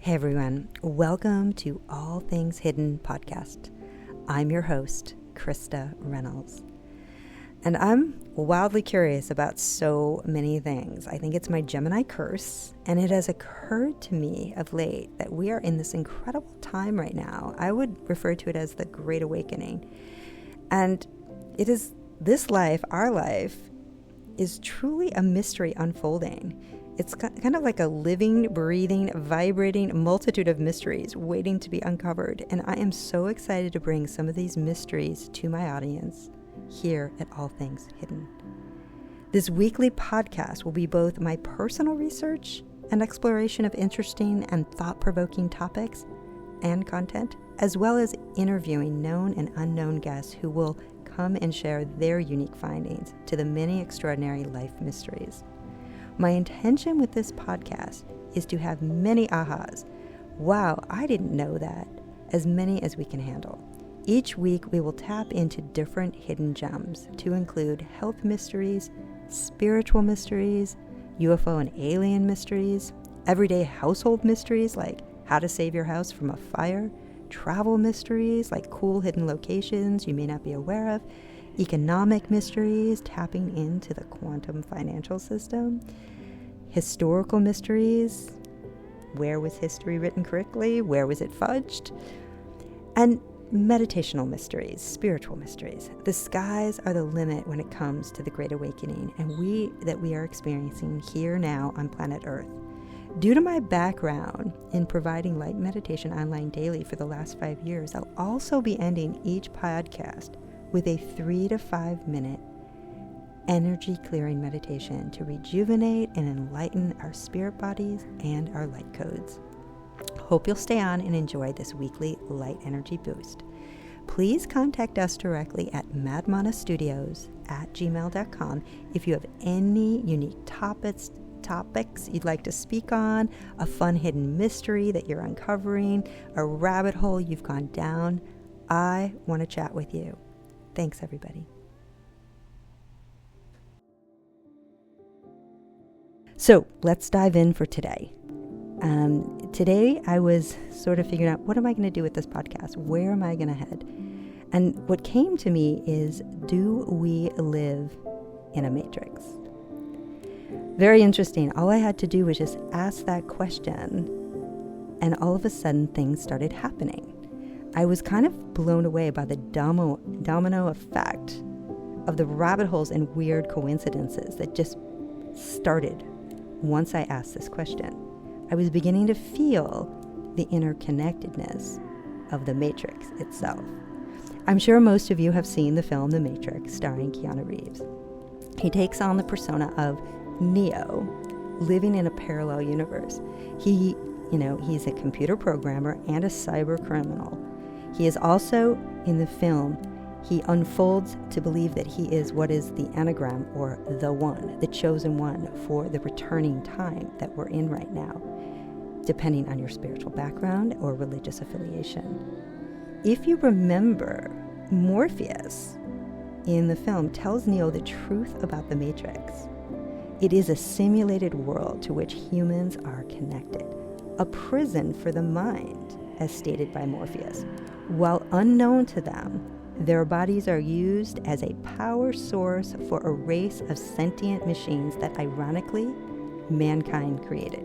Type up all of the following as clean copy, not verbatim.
Hey everyone, welcome to All Things Hidden podcast. I'm your host, Christa Reynolds. And I'm wildly curious about so many things. I think it's my Gemini curse, and it has occurred to me of late that we are in this incredible time right now. I would refer to it as the Great Awakening. And it is this life, our life, is truly a mystery unfolding. It's kind of like a living, breathing, vibrating multitude of mysteries waiting to be uncovered. And I am so excited to bring some of these mysteries to my audience here at All Things Hidden. This weekly podcast will be both my personal research and exploration of interesting and thought-provoking topics and content, as well as interviewing known and unknown guests who will come and share their unique findings to the many extraordinary life mysteries. My intention with this podcast is to have many ahas. Wow, I didn't know that. As many as we can handle. Each week we will tap into different hidden gems to include health mysteries, spiritual mysteries, UFO and alien mysteries, everyday household mysteries like how to save your house from a fire, travel mysteries like cool hidden locations you may not be aware of, economic mysteries, tapping into the quantum financial system, historical mysteries, where was history written correctly, where was it fudged, and meditational mysteries, spiritual mysteries. The skies are the limit when it comes to the Great Awakening and we are experiencing here now on planet Earth. Due to my background in providing light meditation online daily for the last 5 years, I'll also be ending each podcast with a 3 to 5 minute energy clearing meditation to rejuvenate and enlighten our spirit bodies and our light codes. Hope you'll stay on and enjoy this weekly light energy boost. Please contact us directly at madmanastudios@gmail.com if you have any unique topics you'd like to speak on, a fun hidden mystery that you're uncovering, a rabbit hole you've gone down. I want to chat with you. Thanks, everybody. So let's dive in for today. Today I was sort of figuring out, what am I going to do with this podcast? Where am I going to head? And what came to me is, do we live in a matrix? Very interesting. All I had to do was just ask that question, and all of a sudden things started happening. I was kind of blown away by the domino effect of the rabbit holes and weird coincidences that just started once I asked this question. I was beginning to feel the interconnectedness of the Matrix itself. I'm sure most of you have seen the film The Matrix starring Keanu Reeves. He takes on the persona of Neo, living in a parallel universe. He's a computer programmer and a cyber criminal. He is also, in the film, he unfolds to believe that he is what is the anagram, or the one, the chosen one for the returning time that we're in right now, depending on your spiritual background or religious affiliation. If you remember, Morpheus in the film tells Neo the truth about the Matrix. It is a simulated world to which humans are connected, a prison for the mind, as stated by Morpheus. While unknown to them, their bodies are used as a power source for a race of sentient machines that, ironically, mankind created.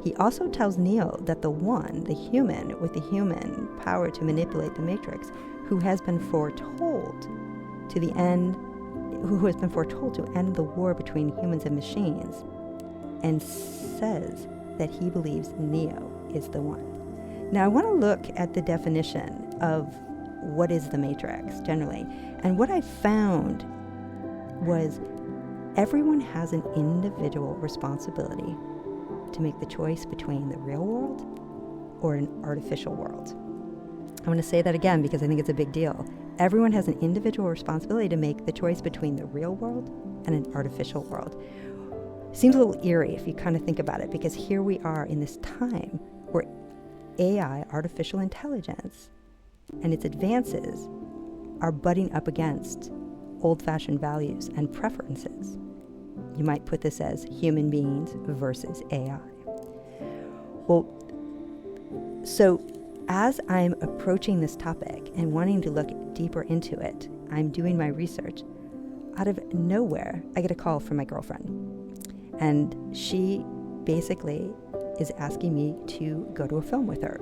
He also tells Neo that the one, the human with the human power to manipulate the Matrix, who has been foretold to end the war between humans and machines, and says that he believes Neo is the one. Now, I want to look at the definition of what is the Matrix generally. And what I found was everyone has an individual responsibility to make the choice between the real world or an artificial world. I want to say that again because I think it's a big deal. Everyone has an individual responsibility to make the choice between the real world and an artificial world. Seems a little eerie if you kind of think about it, because here we are in this time where AI, artificial intelligence, and its advances are butting up against old-fashioned values and preferences. You might put this as human beings versus AI. Well, So as I'm approaching this topic and wanting to look deeper into it, I'm doing my research. Out of nowhere, I get a call from my girlfriend. And she basically is asking me to go to a film with her.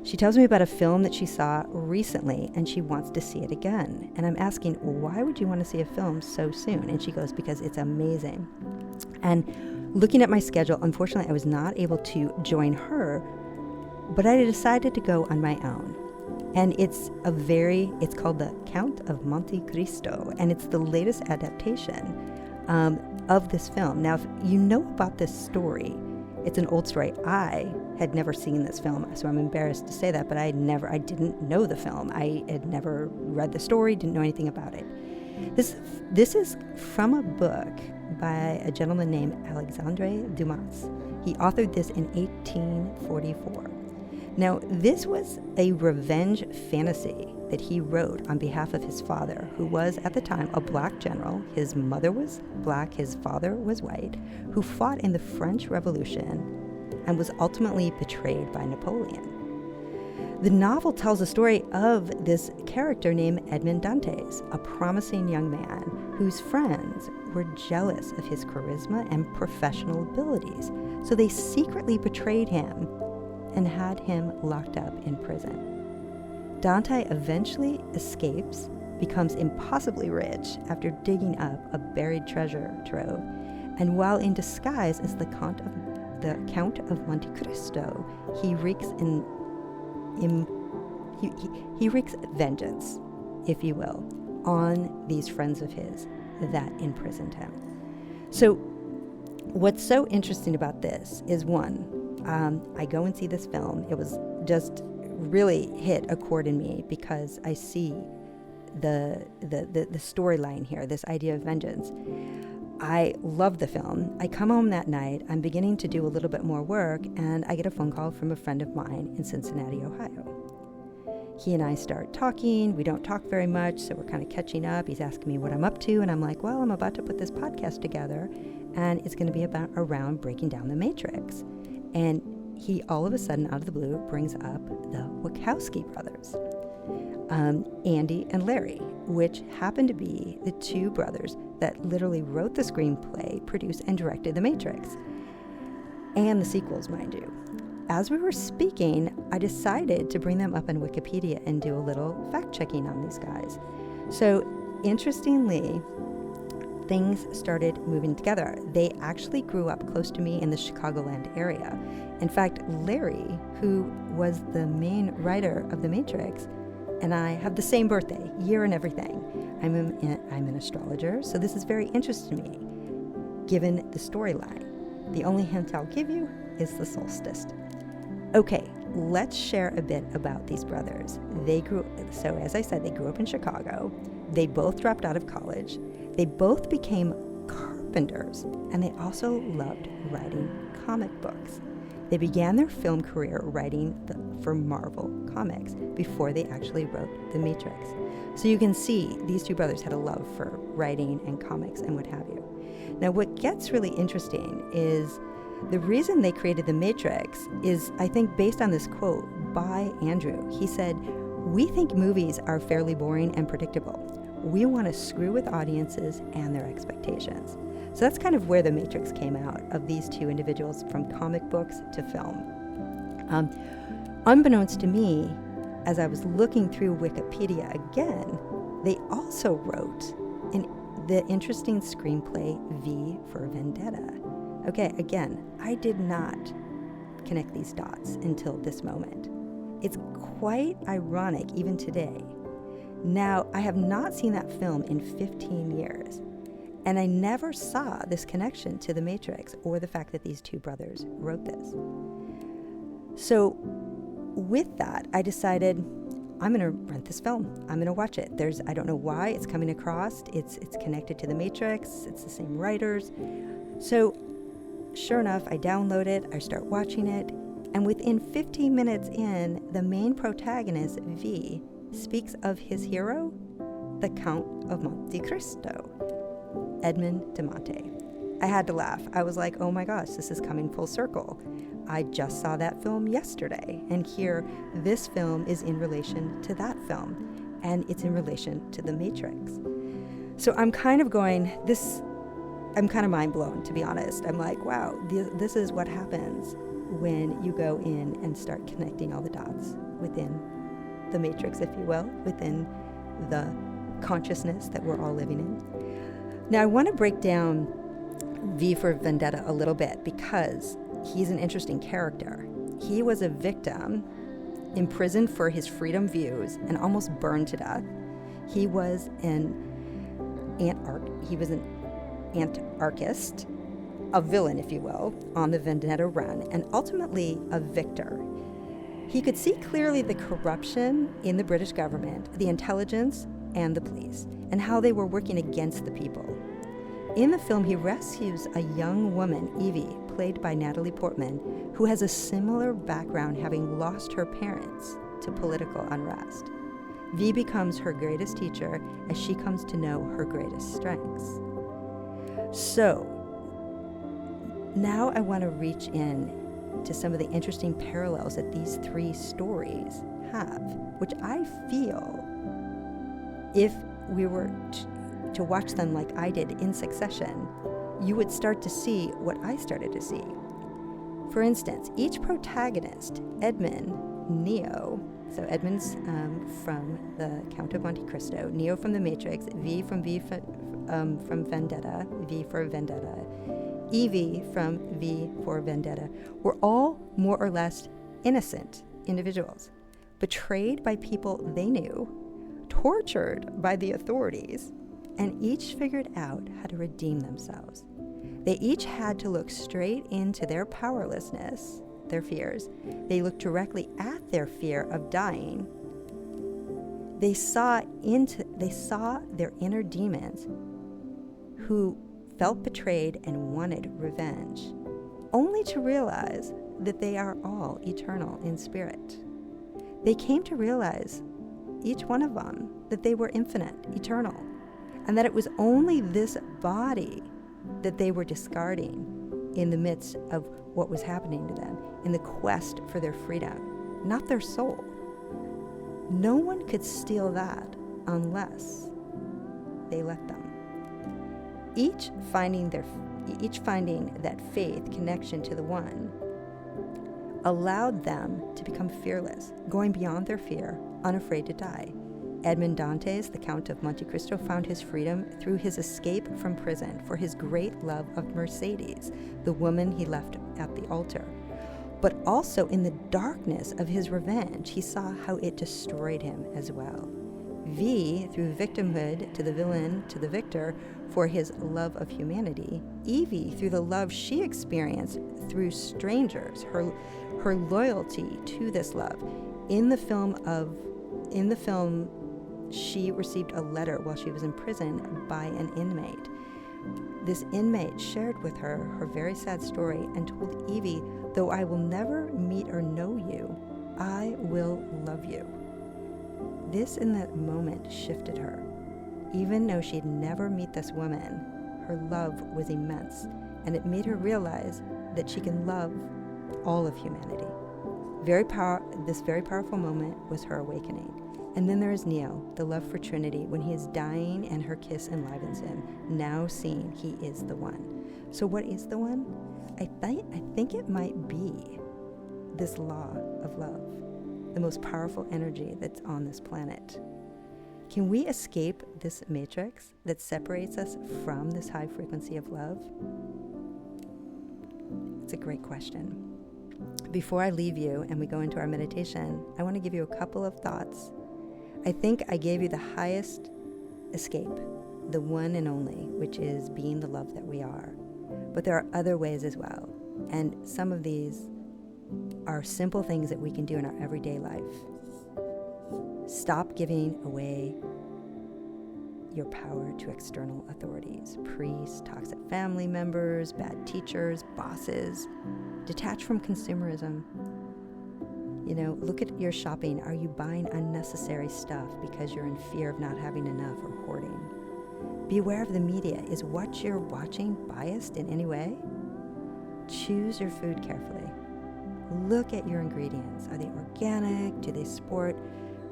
She tells me about a film that she saw recently and she wants to see it again. And I'm asking, why would you want to see a film so soon? And she goes, because it's amazing. And looking at my schedule, unfortunately, I was not able to join her, but I decided to go on my own. And it's called The Count of Monte Cristo, and it's the latest adaptation of this film. Now, if you know about this story, it's an old story. I had never seen this film, so I'm embarrassed to say that, but I didn't know the film. I had never read the story, didn't know anything about it. This is from a book by a gentleman named Alexandre Dumas. He authored this in 1844. Now, this was a revenge fantasy that he wrote on behalf of his father, who was at the time a black general. His mother was black, his father was white, who fought in the French Revolution and was ultimately betrayed by Napoleon. The novel tells the story of this character named Edmond Dantes, a promising young man whose friends were jealous of his charisma and professional abilities, so they secretly betrayed him and had him locked up in prison. Dante eventually escapes, becomes impossibly rich after digging up a buried treasure trove, and while in disguise as the Count of Monte Cristo, he wreaks vengeance, if you will, on these friends of his that imprisoned him. So what's so interesting about this is, one, I go and see this film. It was just really hit a chord in me because I see the storyline here, this idea of vengeance. I love the film. I come home that night. I'm beginning to do a little bit more work, and I get a phone call from a friend of mine in Cincinnati, Ohio. He and I start talking. We don't talk very much, so we're kind of catching up. He's asking me what I'm up to, and I'm like, well, I'm about to put this podcast together, and it's going to be around breaking down the Matrix. And he, all of a sudden, out of the blue, brings up the Wachowski brothers, Andy and Larry, which happen to be the two brothers that literally wrote the screenplay, produced, and directed The Matrix, and the sequels, mind you. As we were speaking, I decided to bring them up on Wikipedia and do a little fact-checking on these guys. So, interestingly, things started moving together. They actually grew up close to me in the Chicagoland area. In fact, Larry, who was the main writer of The Matrix, and I have the same birthday, year and everything. I'm an astrologer, so this is very interesting to me, given the storyline. The only hint I'll give you is the solstice. Okay, let's share a bit about these brothers. So as I said, they grew up in Chicago. They both dropped out of college. They both became carpenters, and they also loved writing comic books. They began their film career writing for Marvel Comics before they actually wrote The Matrix. So you can see these two brothers had a love for writing and comics and what have you. Now, what gets really interesting is the reason they created The Matrix is, I think, based on this quote by Andrew. He said, "We think movies are fairly boring and predictable. We want to screw with audiences and their expectations." So that's kind of where The Matrix came out, of these two individuals from comic books to film. Unbeknownst to me, as I was looking through Wikipedia again, they also wrote the interesting screenplay V for Vendetta. Okay, again, I did not connect these dots until this moment. It's quite ironic even today. Now, I have not seen that film in 15 years. And I never saw this connection to The Matrix or the fact that these two brothers wrote this. So with that, I decided I'm going to rent this film. I'm going to watch it. I don't know why it's coming across. It's connected to The Matrix. It's the same writers. So sure enough, I download it. I start watching it. And within 15 minutes in, the main protagonist, V, speaks of his hero, the Count of Monte Cristo, Edmond de Monte. I had to laugh. I was like, oh my gosh, this is coming full circle. I just saw that film yesterday, and here this film is in relation to that film, and it's in relation to The Matrix. So I'm kind of mind blown, to be honest. I'm like, wow, this is what happens when you go in and start connecting all the dots within the matrix, if you will, within the consciousness that we're all living in. Now, I want to break down V for Vendetta a little bit because he's an interesting character. He was a victim, imprisoned for his freedom views, and almost burned to death. He was an anarchist, a villain, if you will, on the Vendetta run, and ultimately a victor. He could see clearly the corruption in the British government, the intelligence, and the police, and how they were working against the people. In the film, he rescues a young woman, Evie, played by Natalie Portman, who has a similar background, having lost her parents to political unrest. V becomes her greatest teacher as she comes to know her greatest strengths. So, now I want to reach in to some of the interesting parallels that these three stories have, which I feel, if we were to watch them like I did in succession, you would start to see what I started to see. For instance, each protagonist, Edmund, Neo, so Edmund's from the Count of Monte Cristo, Neo from The Matrix, V from Vendetta, V for Vendetta, Evie from V for Vendetta, were all more or less innocent individuals, betrayed by people they knew, tortured by the authorities, and each figured out how to redeem themselves. They each had to look straight into their powerlessness, their fears. They looked directly at their fear of dying. They saw their inner demons who felt betrayed and wanted revenge, only to realize that they are all eternal in spirit. They came to realize, each one of them, that they were infinite, eternal, and that it was only this body that they were discarding in the midst of what was happening to them, in the quest for their freedom, not their soul. No one could steal that unless they let them. Each finding that faith connection to the one allowed them to become fearless, going beyond their fear, unafraid to die. Edmond Dantes, the Count of Monte Cristo, found his freedom through his escape from prison for his great love of Mercedes, the woman he left at the altar. But also in the darkness of his revenge, he saw how it destroyed him as well. V, through victimhood to the villain, to the victor, for his love of humanity. Evie, through the love she experienced through strangers, her loyalty to this love. In the film, she received a letter while she was in prison by an inmate. This inmate shared with her her very sad story and told Evie, though I will never meet or know you, I will love you. This in that moment shifted her. Even though she'd never meet this woman, her love was immense, and it made her realize that she can love all of humanity. This very powerful moment was her awakening. And then there is Neo, the love for Trinity, when he is dying and her kiss enlivens him, now seeing he is the one. So what is the one? I think it might be this law of love, the most powerful energy that's on this planet. Can we escape this matrix that separates us from this high frequency of love? It's a great question. Before I leave you and we go into our meditation, I want to give you a couple of thoughts. I think I gave you the highest escape, the one and only, which is being the love that we are. But there are other ways as well. And some of these are simple things that we can do in our everyday life. Stop giving away your power to external authorities, priests, toxic family members, bad teachers, bosses. Detach from consumerism. Look at your shopping. Are you buying unnecessary stuff because you're in fear of not having enough or hoarding? Beware of the media. Is what you're watching biased in any way? Choose your food carefully. Look at your ingredients. Are they organic? Do they support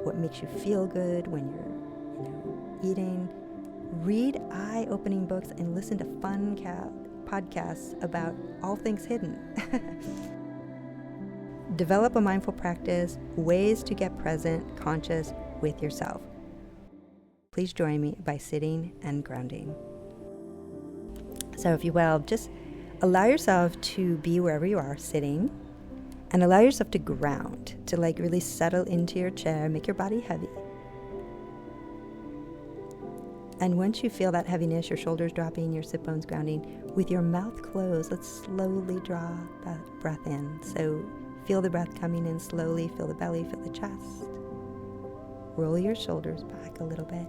what makes you feel good when you're eating? Read eye-opening books and listen to fun podcasts about all things hidden. Develop a mindful practice, ways to get present, conscious with yourself. Please join me by sitting and grounding. So if you will, just allow yourself to be wherever you are sitting, and allow yourself to ground, to really settle into your chair, make your body heavy. And once you feel that heaviness, your shoulders dropping, your sit bones grounding, with your mouth closed, let's slowly draw that breath in. So feel the breath coming in slowly, feel the belly, feel the chest. Roll your shoulders back a little bit.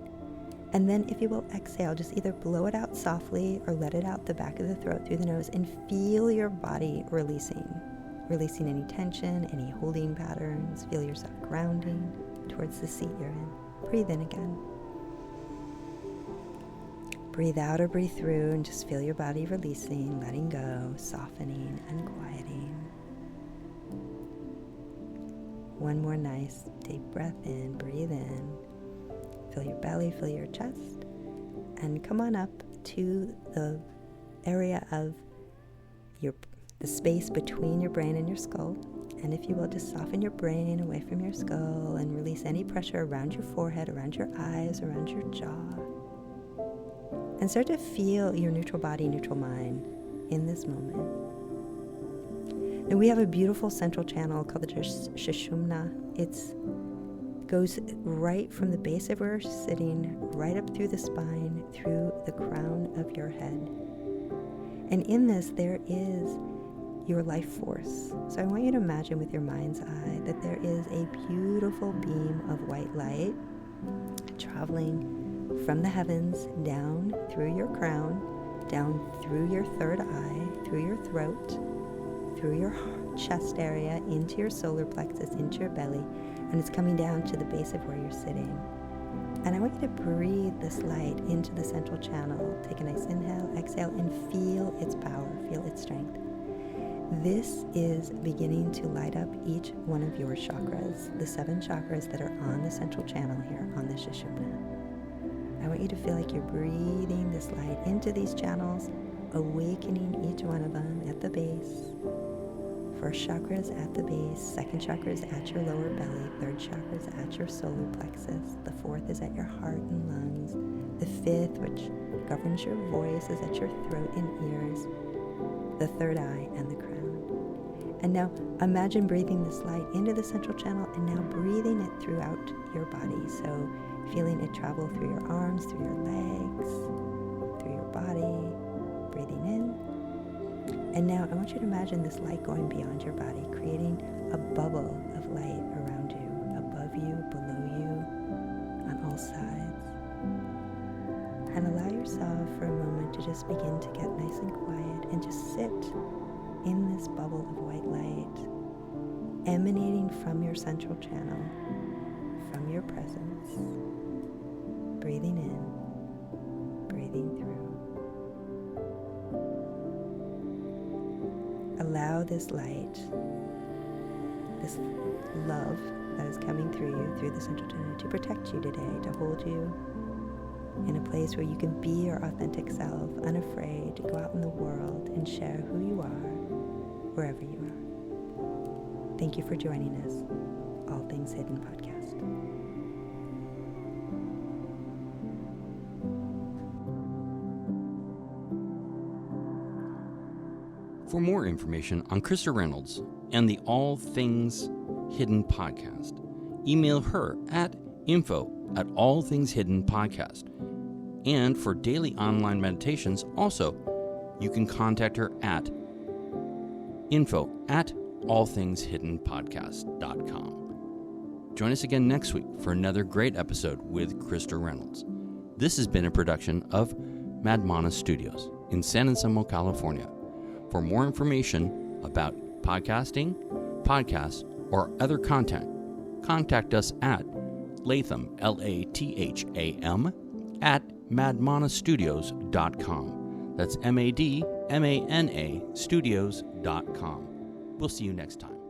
And then, if you will, exhale. Just either blow it out softly or let it out the back of the throat through the nose, and feel your body releasing. Releasing any tension, any holding patterns. Feel yourself grounding towards the seat you're in. Breathe in again. Breathe out or breathe through, and just feel your body releasing, letting go, softening and quieting. One more nice deep breath in, breathe in. Feel your belly, feel your chest, and come on up to the area of the space between your brain and your skull. And if you will, just soften your brain away from your skull and release any pressure around your forehead, around your eyes, around your jaw. And start to feel your neutral body, neutral mind in this moment. And we have a beautiful central channel called the Sushumna. It goes right from the base of where you're sitting, right up through the spine, through the crown of your head. And in this, there is your life force. So I want you to imagine with your mind's eye that there is a beautiful beam of white light traveling from the heavens down through your crown, down through your third eye, through your throat, through your chest area, into your solar plexus, into your belly, and it's coming down to the base of where you're sitting. And I want you to breathe this light into the central channel. Take a nice inhale, exhale, and feel its power, feel its strength. This is beginning to light up each one of your chakras, the 7 chakras that are on the central channel here on the Sushumna. I want you to feel like you're breathing this light into these channels, awakening each one of them at the base. First chakra is at the base, second chakra is at your lower belly, third chakra is at your solar plexus, the fourth is at your heart and lungs, the fifth, which governs your voice, is at your throat and ears, the third eye, and the crown. And now imagine breathing this light into the central channel and now breathing it throughout your body. So feeling it travel through your arms, through your legs, through your body, breathing in. And now I want you to imagine this light going beyond your body, creating a bubble of light around you, above you, below you, on all sides. And allow yourself for a moment to just begin to get nice and quiet and just sit in this bubble of white light, emanating from your central channel, from your presence. Breathing in, breathing through. Allow this light, this love that is coming through you, through the central channel, to protect you today, to hold you in a place where you can be your authentic self, unafraid to go out in the world and share who you are, wherever you are. Thank you for joining us, All Things Hidden podcast. For more information on Christa Reynolds and the All Things Hidden podcast, email her at info@allthingshiddenpodcast. And for daily online meditations, also, you can contact her at info@allthingshiddenpodcast.com. Join us again next week for another great episode with Christa Reynolds. This has been a production of Madmana Studios in San Anselmo, California. For more information about podcasting, podcasts, or other content, contact us at Latham, Latham, madmanastudios.com. That's MADMANA studios.com. We'll see you next time.